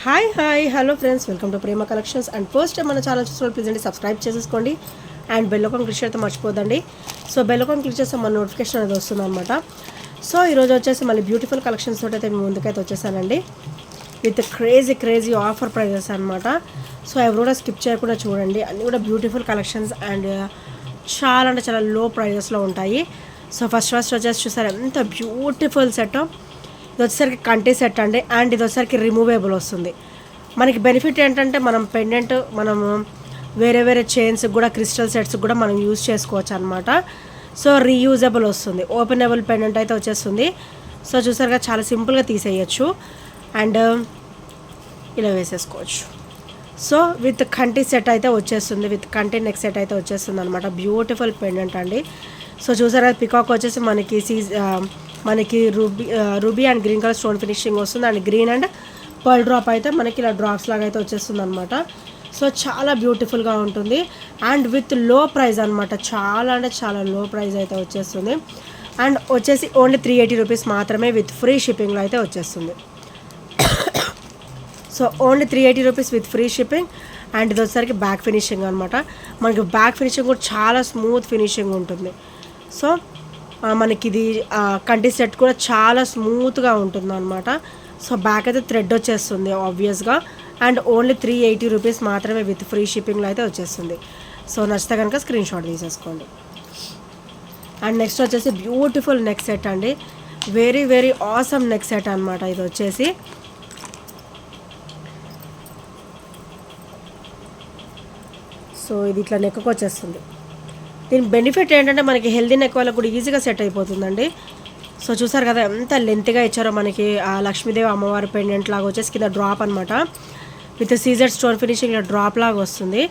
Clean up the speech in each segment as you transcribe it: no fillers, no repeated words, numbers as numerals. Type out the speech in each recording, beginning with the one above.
Hi hello friends, welcome to Prema collections. And first time మన channel చూసిన please అండి subscribe చేసేసుకోండి and bell icon click చేస్తే మర్చిపోదండి. So bell icon click చేస్తే మన నోటిఫికేషన్ అనేది వస్తుంది అనమాట. సో ఈరోజు వచ్చేసి మళ్ళీ బ్యూటిఫుల్ కలెక్షన్స్ తోటి అయితే మీ ముందుకైతే వచ్చేసానండి విత్ క్రేజీ ఆఫర్ ప్రైజెస్ అనమాట. సో ఎవరు కూడా స్కిప్ చేయకుండా చూడండి, అన్నీ కూడా బ్యూటిఫుల్ కలెక్షన్స్ అండ్ చాలా అంటే చాలా లో ప్రైజెస్లో ఉంటాయి. సో ఫస్ట్ వచ్చేసి చూసారు ఎంత బ్యూటిఫుల్ సెట్. ఇది వచ్చేసరికి కంటి సెట్ అండి, అండ్ ఇది వచ్చేసరికి రిమూవేబుల్ వస్తుంది. మనకి బెనిఫిట్ ఏంటంటే మనం పెండెంట్ మనము వేరే చైన్స్ కూడా క్రిస్టల్ సెట్స్ కూడా మనం యూజ్ చేసుకోవచ్చు అనమాట. సో రీయూజబుల్ వస్తుంది, ఓపెనబుల్ పెండెంట్ అయితే వచ్చేస్తుంది. సో చూసారుగా చాలా సింపుల్గా తీసేయచ్చు అండ్ ఇలా వేసేసుకోవచ్చు. సో విత్ కంటి సెట్ అయితే వచ్చేస్తుంది, విత్ కంటి నెక్ సెట్ అయితే వచ్చేస్తుంది అనమాట. బ్యూటిఫుల్ పెండెంట్ అండి. సో చూసారా పికాక్ వచ్చేసి మనకి ruby and green colour stone finishing వస్తుంది and green and pearl drop అయితే మనకి ఇలా డ్రాప్స్ లాగా అయితే వచ్చేస్తుంది అనమాట. సో చాలా బ్యూటిఫుల్గా ఉంటుంది అండ్ విత్ లో ప్రైస్ అనమాట. చాలా అంటే చాలా లో ప్రైస్ అయితే వచ్చేస్తుంది అండ్ వచ్చేసి ఓన్లీ 380 రూపీస్ మాత్రమే విత్ ఫ్రీ షిప్పింగ్లో అయితే వచ్చేస్తుంది. So only 380 rupees with free shipping and ఇది వచ్చేసరికి బ్యాక్ ఫినిషింగ్ అనమాట. మనకి బ్యాక్ ఫినిషింగ్ కూడా చాలా స్మూత్ ఫినిషింగ్ ఉంటుంది. సో మనకి ఇది కంటి సెట్ కూడా చాలా స్మూత్గా ఉంటుంది అనమాట. సో బ్యాక్ అయితే థ్రెడ్ వచ్చేస్తుంది ఆబ్వియస్గా అండ్ ఓన్లీ 380 రూపీస్ మాత్రమే విత్ ఫ్రీ షిప్పింగ్లో అయితే వచ్చేస్తుంది. సో నచ్చితే కనుక స్క్రీన్ షాట్ తీసేసుకోండి. అండ్ నెక్స్ట్ వచ్చేసి బ్యూటిఫుల్ నెక్ సెట్ అండి, వెరీ ఆసమ్ నెక్ సెట్ అనమాట. ఇది వచ్చేసి సో ఇది ఇట్లా నెక్కు వచ్చేస్తుంది. దీని బెనిఫిట్ ఏంటంటే మనకి హెల్దీ నెక్ వాళ్ళకు కూడా ఈజీగా సెట్ అయిపోతుందండి. సో చూసారు కదా ఎంత లెంత్గా ఇచ్చారో. మనకి ఆ లక్ష్మీదేవి అమ్మవారి పెండెంట్ లాగా వచ్చేసి కింద డ్రాప్ అనమాట, విత్ సీజర్ స్టోన్ ఫినిషింగ్ ఇలా డ్రాప్ లాగా వస్తుంది.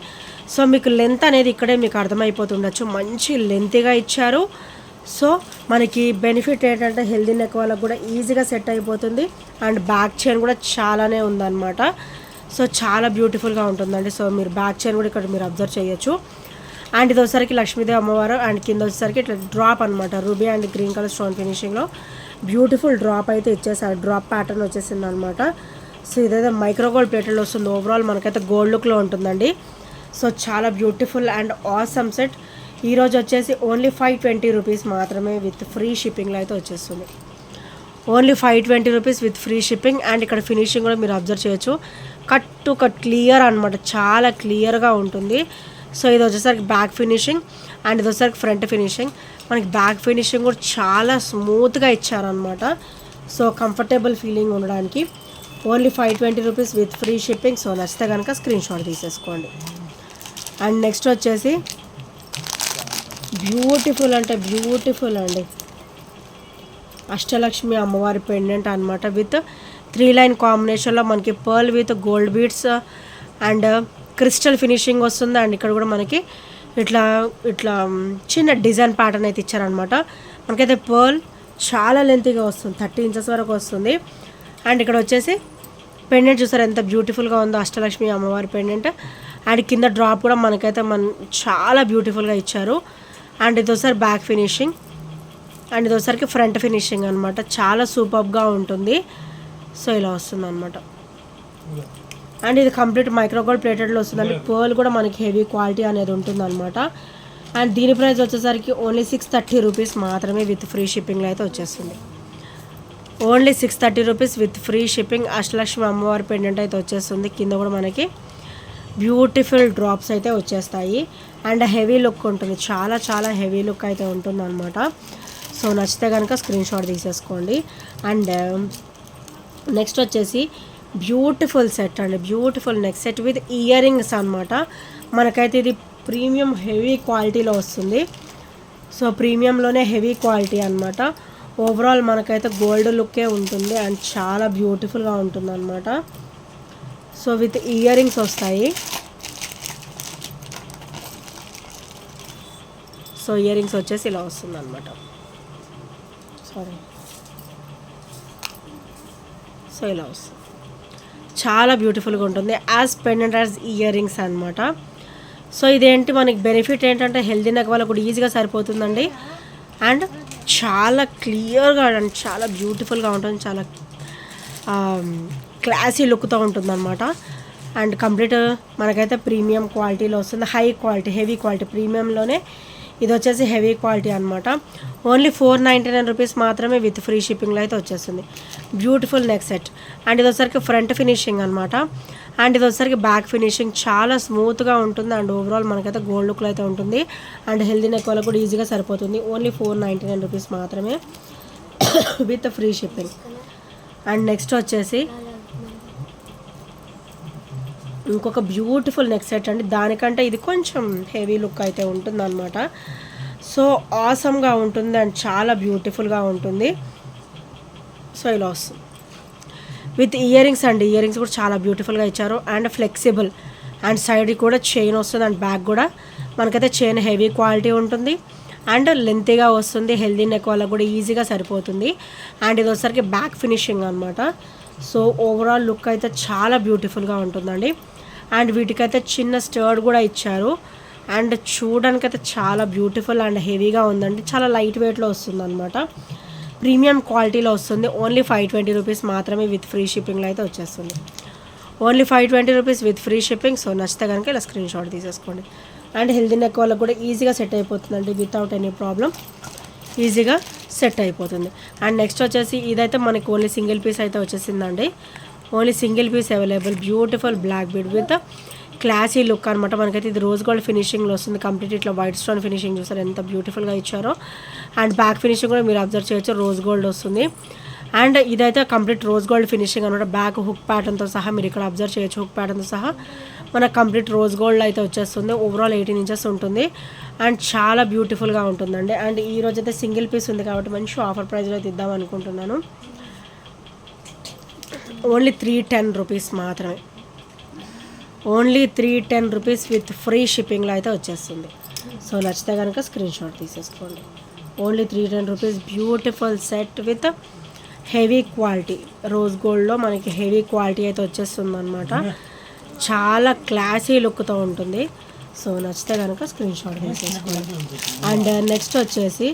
సో మీకు లెంత్ అనేది ఇక్కడే మీకు అర్థమైపోతుండొచ్చు, మంచి లెంత్గా ఇచ్చారు. సో మనకి బెనిఫిట్ ఏంటంటే హెల్దీ నెక్ వాళ్ళకు కూడా ఈజీగా సెట్ అయిపోతుంది అండ్ బ్యాక్ చైన్ కూడా చాలానే ఉందన్నమాట. సో చాలా బ్యూటిఫుల్గా ఉంటుందండి. సో మీరు బ్యాక్ చైన్ కూడా ఇక్కడ మీరు అబ్జర్వ్ చేయొచ్చు. అండ్ ఇది వచ్చేసరికి లక్ష్మీదేవి అమ్మవారు అండ్ కింద వచ్చేసరికి ఇట్లా డ్రాప్ అనమాట, ruby and green colour stone ఫినిషింగ్లో బ్యూటిఫుల్ డ్రాప్ అయితే ఇచ్చేసారు. డ్రాప్ ప్యాటర్న్ వచ్చేసింది అనమాట. సో ఇదైతే మైక్రో గోల్డ్ ప్లేటెడ్లో వస్తుంది. ఓవరాల్ మనకైతే గోల్డ్ లుక్లో ఉంటుందండి. సో చాలా బ్యూటిఫుల్ అండ్ ఆసమ్ సెట్. ఈరోజు వచ్చేసి ఓన్లీ 520 రూపీస్ మాత్రమే విత్ ఫ్రీ షిప్పింగ్లో అయితే వచ్చేస్తుంది. Only 520 rupees with free shipping and ఇక్కడ ఫినిషింగ్ కూడా మీరు అబ్జర్వ్ చేయొచ్చు. కట్ టు కట్ క్లియర్ అనమాట, చాలా క్లియర్గా ఉంటుంది. సో ఇది వచ్చేసరికి బ్యాక్ ఫినిషింగ్ అండ్ ఇది వచ్చేసరికి ఫ్రంట్ ఫినిషింగ్. మనకి బ్యాక్ ఫినిషింగ్ కూడా చాలా స్మూత్గా ఇచ్చారనమాట. సో కంఫర్టబుల్ ఫీలింగ్ ఉండడానికి only 520 rupees with free shipping. So నచ్చితే కనుక స్క్రీన్ షాట్ తీసేసుకోండి. అండ్ నెక్స్ట్ వచ్చేసి బ్యూటిఫుల్ అంటే బ్యూటిఫుల్ అండి, అష్టలక్ష్మి అమ్మవారి పెండెంట్ అనమాట. విత్ 3 లైన్ కాంబినేషన్లో మనకి pearl with gold beads and crystal finishing వస్తుంది. అండ్ ఇక్కడ కూడా మనకి ఇట్లా చిన్న డిజైన్ ప్యాటర్న్ అయితే ఇచ్చారనమాట. మనకైతే పర్ల్ చాలా లెంతీగా వస్తుంది, 30 ఇంచెస్ వరకు వస్తుంది. అండ్ ఇక్కడ వచ్చేసి పెండెంట్ చూసారు ఎంత బ్యూటిఫుల్గా ఉందో, అష్టలక్ష్మి అమ్మవారి పెండెంట్. అండ్ కింద డ్రాప్ కూడా మనకైతే చాలా బ్యూటిఫుల్గా ఇచ్చారు. అండ్ ఇది ఒకసారి బ్యాక్ ఫినిషింగ్ అండ్ ఇది ఒకసారికి ఫ్రంట్ ఫినిషింగ్ అనమాట. చాలా సూపర్గా ఉంటుంది. సో ఇలా వస్తుంది అనమాట. అండ్ ఇది కంప్లీట్ మైక్రో గోల్డ్ ప్లేటెడ్లో వస్తుందండి. పర్ల్ కూడా మనకి హెవీ క్వాలిటీ అనేది ఉంటుంది అనమాట. అండ్ దీని ప్రైస్ వచ్చేసరికి ఓన్లీ 630 రూపీస్ మాత్రమే విత్ ఫ్రీ షిప్పింగ్లో అయితే వచ్చేస్తుంది. Only 630 rupees with free shipping Ashtalakshmi అమ్మవారి పెండెంట్ అయితే వచ్చేస్తుంది. కింద కూడా మనకి బ్యూటిఫుల్ డ్రాప్స్ అయితే వచ్చేస్తాయి అండ్ హెవీ లుక్ ఉంటుంది, చాలా హెవీ లుక్ అయితే ఉంటుంది అనమాట. సో నచ్చితే కనుక స్క్రీన్ షాట్ తీసేసుకోండి. అండ్ నెక్స్ట్ వచ్చేసి బ్యూటిఫుల్ సెట్ అండి, beautiful neck set with ear rings అనమాట. మనకైతే ఇది ప్రీమియం హెవీ క్వాలిటీలో వస్తుంది. సో ప్రీమియంలోనే హెవీ క్వాలిటీ అనమాట. ఓవరాల్ మనకైతే గోల్డ్ లుక్కే ఉంటుంది అండ్ చాలా బ్యూటిఫుల్గా ఉంటుంది అనమాట. సో విత్ ఇయర్ రింగ్స్ వస్తాయి. సో ఇయర్ రింగ్స్ వచ్చేసి ఇలా వస్తుంది అనమాట. సో ఇలా వస్తుంది, చాలా బ్యూటిఫుల్గా ఉంటుంది as pendant as ear rings అనమాట. సో ఇదేంటి మనకి బెనిఫిట్ ఏంటంటే హెల్దీ నెక్ వాళ్ళకు కూడా ఈజీగా సరిపోతుందండి అండ్ చాలా క్లియర్గా అండ్ చాలా బ్యూటిఫుల్గా ఉంటుంది. చాలా క్లాసీ లుక్తో ఉంటుందన్నమాట. అండ్ కంప్లీట్ మనకైతే ప్రీమియం క్వాలిటీలో వస్తుంది, హై క్వాలిటీ, హెవీ క్వాలిటీ. ప్రీమియంలోనే ఇది వచ్చేసి హెవీ క్వాలిటీ అనమాట. ఓన్లీ 499 రూపీస్ మాత్రమే విత్ ఫ్రీ షిప్పింగ్లో అయితే వచ్చేస్తుంది. Beautiful neck set. అండ్ ఇది వచ్చరికి ఫ్రంట్ ఫినిషింగ్ అనమాట. అండ్ ఇది వచ్చరికి బ్యాక్ ఫినిషింగ్ చాలా స్మూత్గా ఉంటుంది. అండ్ ఓవరాల్ మనకైతే గోల్డ్ లుక్లో అయితే ఉంటుంది. అండ్ హెల్దీ నెక్ వాళ్ళకు కూడా ఈజీగా సరిపోతుంది. ఓన్లీ 499 రూపీస్ మాత్రమే with free shipping. And next వచ్చేసి ఇంకొక బ్యూటిఫుల్ నెక్ సెట్ అండి. దానికంటే ఇది కొంచెం హెవీ లుక్ అయితే ఉంటుంది అనమాట. సో ఆసమ్గా ఉంటుంది అండ్ చాలా బ్యూటిఫుల్గా ఉంటుంది. సో ఇలా వస్తుంది విత్ ఇయర్ రింగ్స్ అండి. ఇయర్ రింగ్స్ కూడా చాలా బ్యూటిఫుల్గా ఇచ్చారు అండ్ ఫ్లెక్సిబుల్. అండ్ సైడ్ కూడా చైన్ వస్తుంది అండ్ బ్యాక్ కూడా మనకైతే చైన్ హెవీ క్వాలిటీ ఉంటుంది అండ్ లెంతీగా వస్తుంది. హెల్దీ నెక్ వాళ్ళకి కూడా ఈజీగా సరిపోతుంది. అండ్ ఇది వచ్చరికి బ్యాక్ ఫినిషింగ్ అనమాట. సో ఓవరాల్ లుక్ అయితే చాలా బ్యూటిఫుల్గా ఉంటుందండి. అండ్ వీటికైతే చిన్న స్టర్డ్ కూడా ఇచ్చారు. అండ్ చూడడానికైతే చాలా బ్యూటిఫుల్ అండ్ హెవీగా ఉందండి. చాలా లైట్ వెయిట్లో వస్తుంది అనమాట. ప్రీమియం క్వాలిటీలో వస్తుంది. ఓన్లీ 520 రూపీస్ మాత్రమే విత్ ఫ్రీ షిప్పింగ్లో అయితే వచ్చేస్తుంది. Only 520 rupees with free shipping. So నచ్చితే కనుక ఇలా స్క్రీన్ షాట్ తీసేసుకోండి. అండ్ హెల్దీ నెక్ వాళ్ళకి కూడా ఈజీగా సెట్ అయిపోతుందండి, వితౌట్ ఎనీ ప్రాబ్లం ఈజీగా సెట్ అయిపోతుంది. అండ్ నెక్స్ట్ వచ్చేసి ఇదైతే మనకి ఓన్లీ సింగిల్ పీస్ అయితే వచ్చేసిందండి. Only single piece available. Beautiful black bead with classy look అనమాట. మనకైతే ఇది రోజ్ గోల్డ్ ఫినిషింగ్లో వస్తుంది. కంప్లీట్ ఇట్లా వైట్ స్టోన్ ఫినిషింగ్ చూస్తారు ఎంత బ్యూటిఫుల్గా ఇచ్చారో. అండ్ బ్యాక్ ఫినిషింగ్ కూడా మీరు అబ్జర్వ్ చేయొచ్చు, రోజ్ గోల్డ్ వస్తుంది. అండ్ ఇదైతే కంప్లీట్ రోజ్ గోల్డ్ ఫినిషింగ్ అనమాట. బ్యాక్ హుక్ ప్యాటర్న్తో సహా మీరు ఇక్కడ అబ్జర్వ్ చేయొచ్చు. హుక్ ప్యాటర్న్తో సహా మనకు కంప్లీట్ రోజ్ గోల్డ్ అయితే వచ్చేస్తుంది. ఓవరాల్ 18 ఇంచెస్ ఉంటుంది అండ్ చాలా బ్యూటిఫుల్గా ఉంటుందండి. అండ్ ఈ రోజు అయితే సింగిల్ పీస్ ఉంది కాబట్టి మంచి ఆఫర్ ప్రైస్లో అయితే ఇద్దాం అనుకుంటున్నాను. ఓన్లీ 310 రూపీస్ మాత్రమే. ఓన్లీ 310 రూపీస్ విత్ ఫ్రీ షిప్పింగ్లో అయితే వచ్చేస్తుంది. సో నచ్చితే కనుక స్క్రీన్ షాట్ తీసేసుకోండి. Only 310 rupees beautiful set with heavy quality. Rose గోల్డ్లో మనకి హెవీ క్వాలిటీ అయితే వచ్చేస్తుంది అనమాట. చాలా క్లాసీ లుక్తో ఉంటుంది. సో నచ్చితే కనుక స్క్రీన్ షాట్ తీసేసుకోండి. అండ్ నెక్స్ట్ వచ్చేసి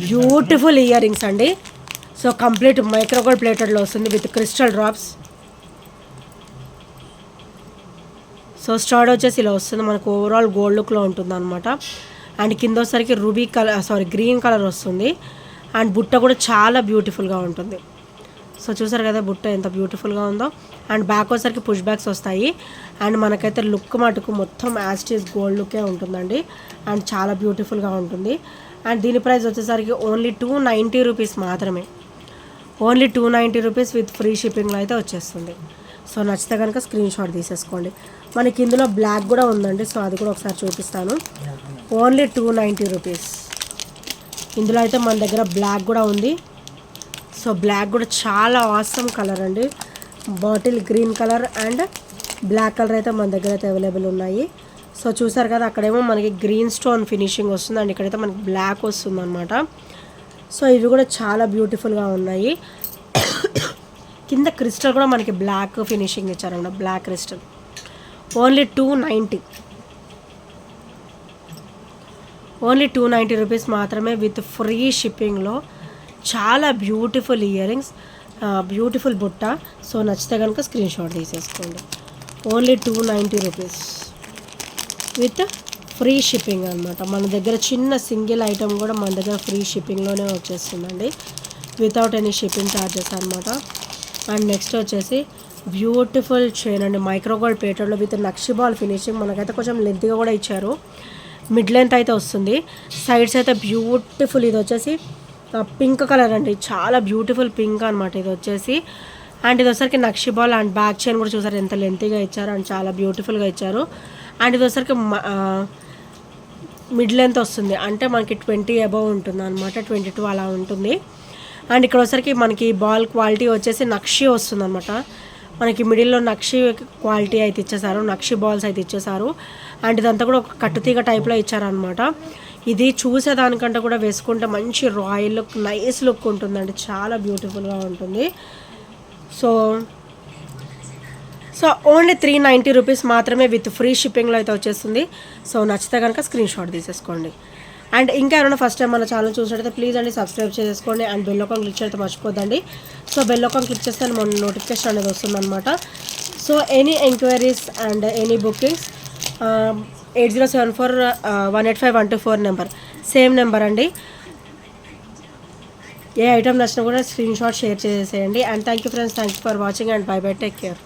బ్యూటిఫుల్ ఇయర్ రింగ్స్ అండి. సో కంప్లీట్ మైక్రోగోల్డ్ ప్లేటెడ్లో వస్తుంది with crystal drops. So start వచ్చేసి ఇలా వస్తుంది మనకు. ఓవరాల్ గోల్డ్ లుక్లో ఉంటుంది అనమాట. అండ్ కింద వచ్చేసరికి రూబీ కలర్ గ్రీన్ కలర్ వస్తుంది. అండ్ బుట్ట కూడా చాలా బ్యూటిఫుల్గా ఉంటుంది. సో చూసారు కదా బుట్ట ఎంత బ్యూటిఫుల్గా ఉందో. అండ్ బ్యాక్ వచ్చేసరికి పుష్ బ్యాక్స్ వస్తాయి. అండ్ మనకైతే లుక్ మటుకు మొత్తం యాస్టీస్ గోల్డ్ లుక్కే ఉంటుందండి. అండ్ చాలా బ్యూటిఫుల్గా ఉంటుంది. అండ్ దీని ప్రైస్ వచ్చేసరికి ఓన్లీ 290 రూపీస్ మాత్రమే. ఓన్లీ 290 రూపీస్ విత్ ఫ్రీ షిప్పింగ్లో అయితే వచ్చేస్తుంది. సో నచ్చితే కనుక స్క్రీన్ షాట్ తీసేసుకోండి. మనకి ఇందులో బ్లాక్ కూడా ఉందండి. సో అది కూడా ఒకసారి చూపిస్తాను. Only 290 rupees. ఇందులో అయితే మన దగ్గర బ్లాక్ కూడా ఉంది. సో బ్లాక్ కూడా చాలా ఆసమ్ కలర్ అండి. Bottle green colour and black colour అయితే మన దగ్గర అయితే అవైలబుల్ ఉన్నాయి. సో చూసారు కదా అక్కడేమో మనకి గ్రీన్ స్టోన్ ఫినిషింగ్ వస్తుంది అండ్ ఇక్కడైతే మనకి బ్లాక్ వస్తుంది అనమాట. సో ఇవి కూడా చాలా బ్యూటిఫుల్గా ఉన్నాయి. కింద క్రిస్టల్ కూడా మనకి బ్లాక్ ఫినిషింగ్ ఇచ్చారన్నమాట. Black crystal. Only 290. Only 290 rupees మాత్రమే విత్ ఫ్రీ షిప్పింగ్లో. చాలా బ్యూటిఫుల్ ఇయర్ రింగ్స్, బ్యూటిఫుల్ బుట్ట. సో నచ్చితే కనుక స్క్రీన్ షాట్ తీసేసుకోండి. Only 290 rupees with free shipping అనమాట. మన దగ్గర చిన్న సింగిల్ ఐటమ్ కూడా మన దగ్గర ఫ్రీ షిప్పింగ్లోనే వచ్చేస్తుందండి, వితౌట్ ఎనీ షిప్పింగ్ ఛార్జెస్ అనమాట. అండ్ నెక్స్ట్ వచ్చేసి బ్యూటిఫుల్ చైన్ అండి. మైక్రోగోల్డ్ ప్లేటెడ్లో విత్ నక్షిబాల్ ఫినిషింగ్. మనకైతే కొంచెం లెంత్గా కూడా ఇచ్చారు. మిడ్ లెంత్ అయితే వస్తుంది. సైడ్స్ అయితే బ్యూటిఫుల్. ఇది వచ్చేసి పింక్ కలర్ అండి. చాలా బ్యూటిఫుల్ పింక్ అనమాట ఇది వచ్చేసి. అండ్ ఇది వచ్చరికి నక్షిబాల్ అండ్ బ్యాక్ చైన్ కూడా చూసారు ఎంత లెంతీగా ఇచ్చారు అండ్ చాలా బ్యూటిఫుల్గా ఇచ్చారు. అండ్ ఇది వచ్చరికి మిడ్ లెంత్ వస్తుంది, అంటే మనకి 20 అబవ్ ఉంటుంది అనమాట. 22 అలా ఉంటుంది. అండ్ ఇక్కడ వచ్చరికి మనకి బాల్ క్వాలిటీ వచ్చేసి నక్షి వస్తుంది అనమాట. మనకి మిడిల్లో నక్షి క్వాలిటీ అయితే ఇచ్చేసారు, నక్షి బాల్స్ అయితే ఇచ్చేసారు. అండ్ ఇదంతా కూడా ఒక కట్టుతీగ టైప్లో ఇచ్చారనమాట. ఇది చూసేదానికంటే కూడా వేసుకుంటే మంచి రాయల్ లుక్, నైస్ లుక్ ఉంటుందండి. చాలా బ్యూటిఫుల్గా ఉంటుంది. సో ఓన్లీ 390 రూపీస్ మాత్రమే విత్ ఫ్రీ షిప్పింగ్లో అయితే వచ్చేస్తుంది. సో నచ్చితే కనుక స్క్రీన్ షాట్ తీసేసుకోండి. అండ్ ఇంకా ఎవరైనా ఫస్ట్ టైం మన ఛానల్ చూసినట్టయితే ప్లీజ్ అండి సబ్స్క్రైబ్ చేసుకోండి అండ్ బెల్ ఐకాన్ క్లిక్ చేయడం మర్చిపోద్దండి. సో బెల్ ఐకాన్ క్లిక్ చేస్తే మన నోటిఫికేషన్ అనేది వస్తుందన్నమాట. So any enquiries and any bookings 8074 number, same number అండి. ఏ ఐటమ్ నచ్చినా కూడా స్క్రీన్ షాట్ షేర్ చేసేయండి. And thank you friends, thank you for watching and by by, take care.